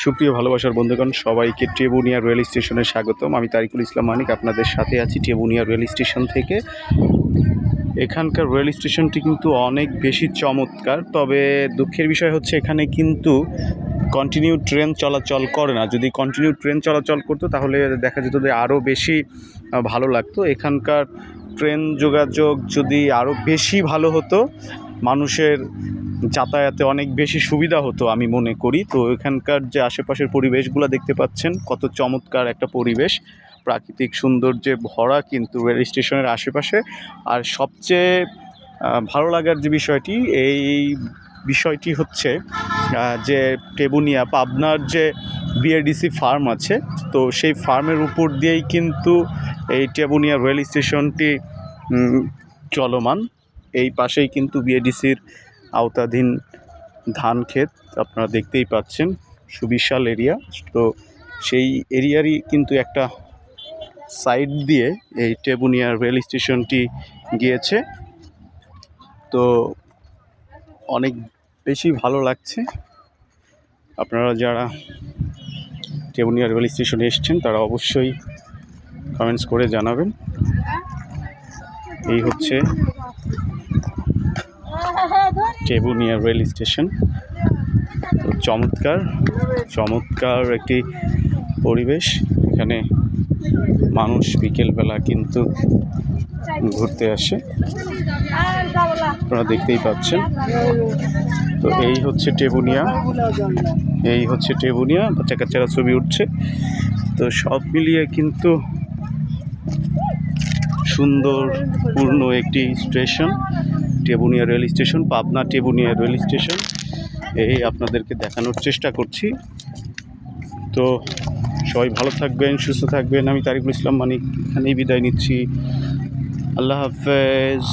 সুপ্রিয় ভালোবাসার বন্ধুগণ, সবাইকে টেবুনিয়া রেল স্টেশনে স্বাগতম। আমি তারিকুল ইসলাম মানিক আপনাদের সাথে আছি টেবুনিয়া রেল স্টেশন থেকে। এখানকার রেল স্টেশনটি কিন্তু অনেক বেশি চমৎকার, তবে দুঃখের বিষয় হচ্ছে এখানে কিন্তু কন্টিনিউ ট্রেন চলাচল করে না। যদি কন্টিনিউ ট্রেন চলাচল করতো তাহলে দেখা যেত যে আরও বেশি ভালো লাগতো। এখানকার ট্রেন যোগাযোগ যদি আরও বেশি ভালো হতো, মানুষের যাতায়াতে অনেক বেশি সুবিধা হতো আমি মনে করি। তো এখানকার যে আশেপাশের পরিবেশগুলো দেখতে পাচ্ছেন, কত চমৎকার একটা পরিবেশ, প্রাকৃতিক সৌন্দর্যে ভরা কিন্তু রেল স্টেশনের আশেপাশে। আর সবচেয়ে ভালো লাগার যে বিষয়টি হচ্ছে যে টেবুনিয়া পাবনার যে বিএডিসি ফার্ম আছে, তো সেই ফার্মের উপর দিয়েই কিন্তু এই টেবুনিয়া রেল স্টেশনটি চলমান। এই পাশেই কিন্তু বিএডিসির আওতাধীন ধান ক্ষেত আপনারা দেখতেই পাচ্ছেন, সুবিশাল এরিয়া। তো সেই এরিয়ারই কিন্তু একটা সাইড দিয়ে এই টেবুনিয়া রেল স্টেশনটি গিয়েছে। তো অনেক বেশি ভালো লাগছে। আপনারা যারা টেবুনিয়া রেল স্টেশনে এসছেন তারা অবশ্যই কমেন্টস করে জানাবেন। এই হচ্ছে টেবুনিয়া রেল স্টেশন। তো চমৎকার একটি পরিবেশ। এখানে মানুষ বিকেলবেলা কিন্তু ঘুরতে আসে, আপনারা দেখতেই পাচ্ছেন। তো এই হচ্ছে টেবুনিয়া, বাচ্চা কাচ্চারা ছবি উঠছে। তো সব মিলিয়ে কিন্তু সুন্দরপূর্ণ একটি station, Tebunia rail station, Pabna Tebunia rail station. এই আপনাদেরকে দেখানোর চেষ্টা করছি। তো সবাই ভালো থাকবেন, সুস্থ থাকবেন। আমি তারিকুল ইসলাম মানিক এখানেই বিদায় নিচ্ছি। আল্লাহ হাফেজ।